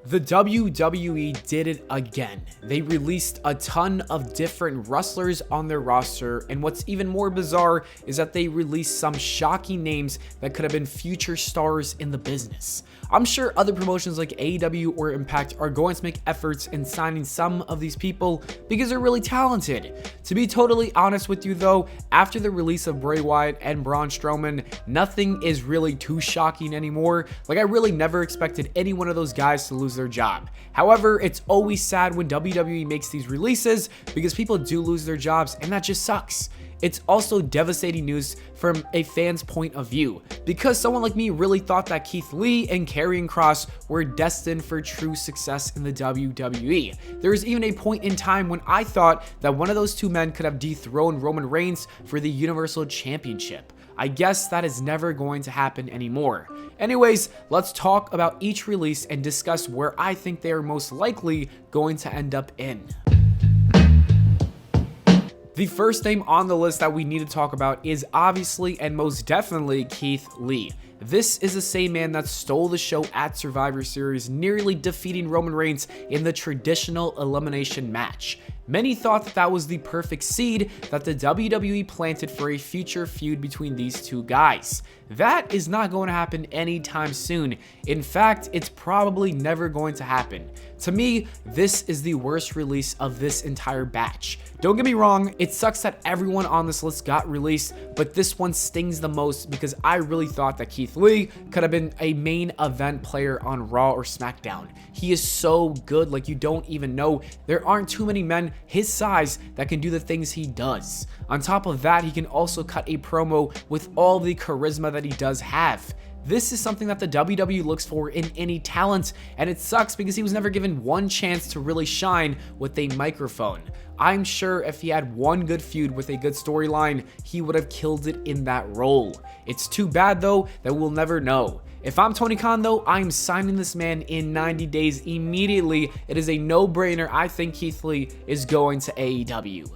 The WWE did it again. They released a ton of different wrestlers on their roster, and what's even more bizarre is that they released some shocking names that could have been future stars in the business. I'm sure other promotions like AEW or Impact are going to make efforts in signing some of these people because they're really talented. To be totally honest with you though, after the release of Bray Wyatt and Braun Strowman, nothing is really too shocking anymore. Like, I really never expected any one of those guys to lose their job. However, it's always sad when WWE makes these releases because people do lose their jobs, and that just sucks. It's also devastating news from a fan's point of view, because someone like me really thought that Keith Lee and Karrion Kross were destined for true success in the WWE. There was even a point in time when I thought that one of those two men could have dethroned Roman Reigns for the Universal Championship. I guess that is never going to happen anymore. Anyways, let's talk about each release and discuss where I think they are most likely going to end up in. The first name on the list that we need to talk about is obviously and most definitely Keith Lee. This is the same man that stole the show at Survivor Series, nearly defeating Roman Reigns in the traditional elimination match. Many thought that that was the perfect seed that the WWE planted for a future feud between these two guys. That is not going to happen anytime soon. In fact, it's probably never going to happen. To me, this is the worst release of this entire batch. Don't get me wrong, it sucks that everyone on this list got released, but this one stings the most because I really thought that Keith Lee could have been a main event player on Raw or SmackDown. He is so good, like you don't even know. There aren't too many men his size that can do the things he does. On top of that, he can also cut a promo with all the charisma that he does have. This is something that the WWE looks for in any talent, and it sucks because he was never given one chance to really shine with a microphone. I'm sure if he had one good feud with a good storyline, he would have killed it in that role. It's too bad though that we'll never know. If I'm Tony Khan though, I'm signing this man in 90 days immediately. It is a no-brainer. I think Keith Lee is going to AEW.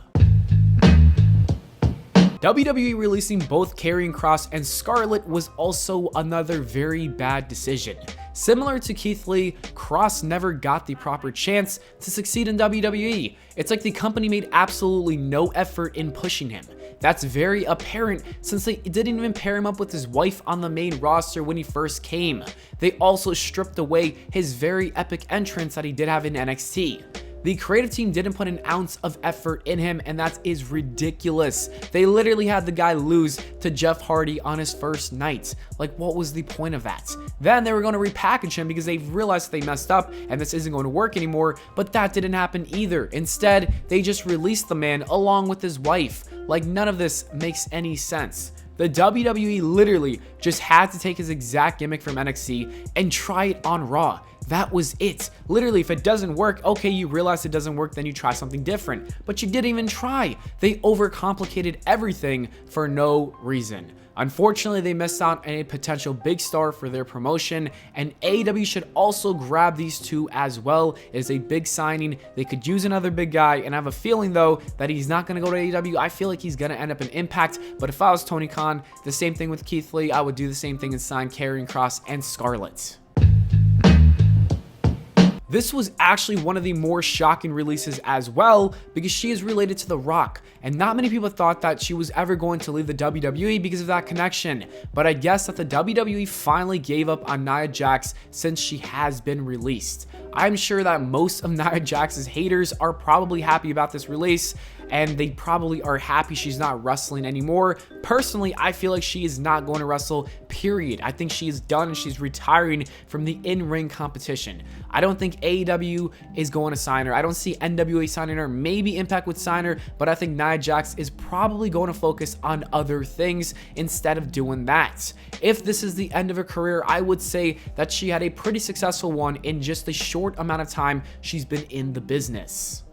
WWE releasing both Karrion Kross and Scarlett was also another very bad decision. Similar to Keith Lee, Kross never got the proper chance to succeed in WWE. It's like the company made absolutely no effort in pushing him. That's very apparent since they didn't even pair him up with his wife on the main roster when he first came. They also stripped away his very epic entrance that he did have in NXT. The creative team didn't put an ounce of effort in him, and that is ridiculous. They literally had the guy lose to Jeff Hardy on his first night. Like, what was the point of that? Then they were going to repackage him because they realized they messed up and this isn't going to work anymore, but that didn't happen either. Instead, they just released the man along with his wife. Like, none of this makes any sense. The WWE literally just had to take his exact gimmick from NXT and try it on Raw. That was it. Literally, if it doesn't work, okay, you realize it doesn't work, then you try something different. But you didn't even try. They overcomplicated everything for no reason. Unfortunately, they missed out on a potential big star for their promotion, and AEW should also grab these two as well. It is a big signing. They could use another big guy, and I have a feeling, though, that he's not going to go to AEW. I feel like he's going to end up in Impact, but if I was Tony Khan, the same thing with Keith Lee, I would do the same thing and sign Karrion Kross and Scarlett. This was actually one of the more shocking releases as well because she is related to The Rock, and not many people thought that she was ever going to leave the WWE because of that connection, but I guess that the WWE finally gave up on Nia Jax since she has been released. I'm sure that most of Nia Jax's haters are probably happy about this release, and they probably are happy she's not wrestling anymore. Personally, I feel like she is not going to wrestle, period. I think she is done and she's retiring from the in-ring competition. I don't think AEW is going to sign her. I don't see NWA signing her. Maybe Impact would sign her, but I think Nia Jax is probably going to focus on other things instead of doing that. If this is the end of her career, I would say that she had a pretty successful one in just the short amount of time she's been in the business.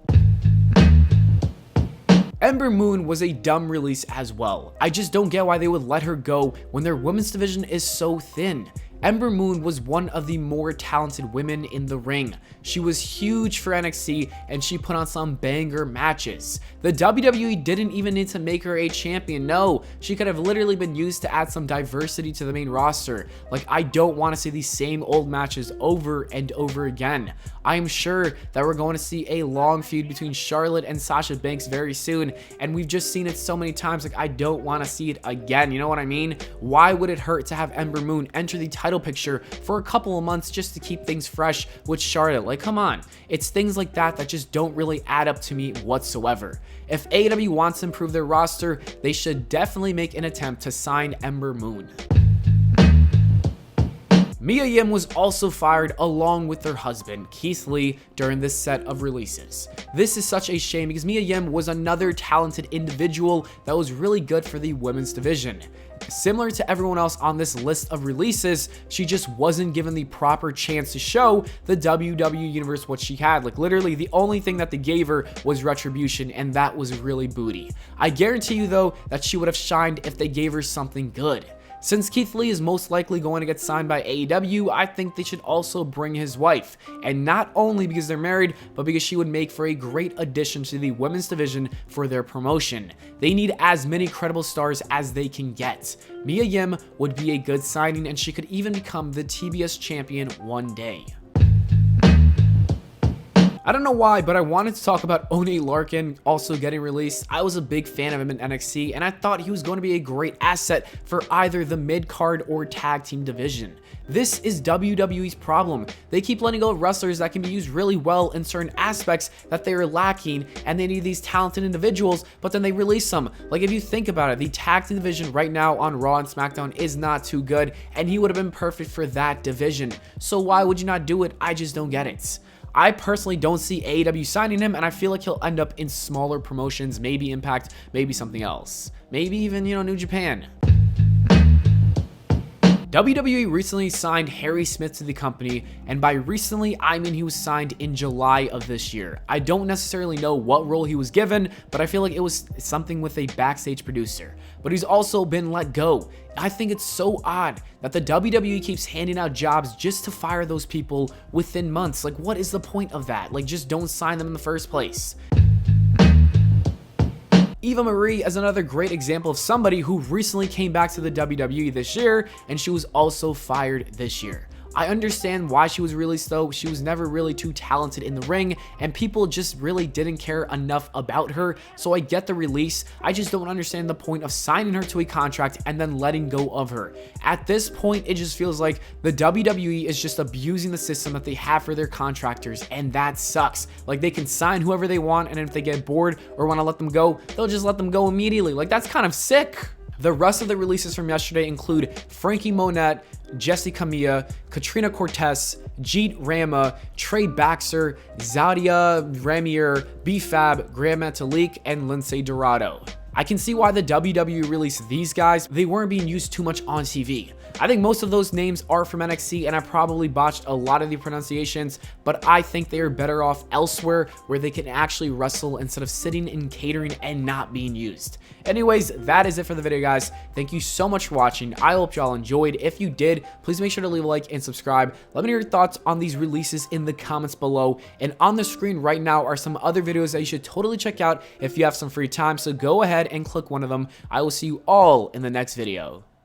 Ember Moon was a dumb release as well. I just don't get why they would let her go when their women's division is so thin. Ember Moon was one of the more talented women in the ring. She was huge for NXT and she put on some banger matches. The WWE didn't even need to make her a champion. No, she could have literally been used to add some diversity to the main roster. Like, I don't want to see these same old matches over and over again. I am sure that we're going to see a long feud between Charlotte and Sasha Banks very soon, and we've just seen it so many times. Like, I don't want to see it again. You know what I mean? Why would it hurt to have Ember Moon enter the title picture for a couple of months just to keep things fresh with Charlotte? Like, come on. It's things like that that just don't really add up to me whatsoever. If AEW wants to improve their roster, they should definitely make an attempt to sign Ember Moon. Mia Yim was also fired along with her husband, Keith Lee, during this set of releases. This is such a shame because Mia Yim was another talented individual that was really good for the women's division. Similar to everyone else on this list of releases, she just wasn't given the proper chance to show the WWE Universe what she had. Like, literally, the only thing that they gave her was retribution, and that was really booty. I guarantee you, though, that she would have shined if they gave her something good. Since Keith Lee is most likely going to get signed by AEW, I think they should also bring his wife. And not only because they're married, but because she would make for a great addition to the women's division for their promotion. They need as many credible stars as they can get. Mia Yim would be a good signing, and she could even become the TBS champion one day. I don't know why, but I wanted to talk about Oni Larkin also getting released. I was a big fan of him in NXT, and I thought he was going to be a great asset for either the mid-card or tag team division. This is WWE's problem. They keep letting go of wrestlers that can be used really well in certain aspects that they are lacking, and they need these talented individuals, but then they release them. Like, if you think about it, the tag team division right now on Raw and SmackDown is not too good, and he would have been perfect for that division. So why would you not do it? I just don't get it. I personally don't see AEW signing him, and I feel like he'll end up in smaller promotions, maybe Impact, maybe something else. Maybe even, New Japan. WWE recently signed Harry Smith to the company, and by recently, I mean he was signed in July of this year. I don't necessarily know what role he was given, but I feel like it was something with a backstage producer. But he's also been let go. I think it's so odd that the WWE keeps handing out jobs just to fire those people within months. Like, what is the point of that? Like, just don't sign them in the first place. Eva Marie is another great example of somebody who recently came back to the WWE this year, and she was also fired this year. I understand why she was released though. She was never really too talented in the ring, and people just really didn't care enough about her, so I get the release. I just don't understand the point of signing her to a contract and then letting go of her. At this point, it just feels like the WWE is just abusing the system that they have for their contractors, and that sucks. Like, they can sign whoever they want, and if they get bored or want to let them go, they'll just let them go immediately. Like, that's kind of sick. The rest of the releases from yesterday include Frankie Monette, Jesse Camilla, Katrina Cortez, Jeet Rama, Trey Baxter, Zadia Ramier, B-Fab, Graham Metalik, and Lindsay Dorado. I can see why the WWE released these guys. They weren't being used too much on TV. I think most of those names are from NXT, and I probably botched a lot of the pronunciations, but I think they are better off elsewhere where they can actually wrestle instead of sitting in catering and not being used. Anyways, that is it for the video, guys. Thank you so much for watching. I hope y'all enjoyed. If you did, please make sure to leave a like and subscribe. Let me know your thoughts on these releases in the comments below. And on the screen right now are some other videos that you should totally check out if you have some free time. So go ahead and click one of them. I will see you all in the next video.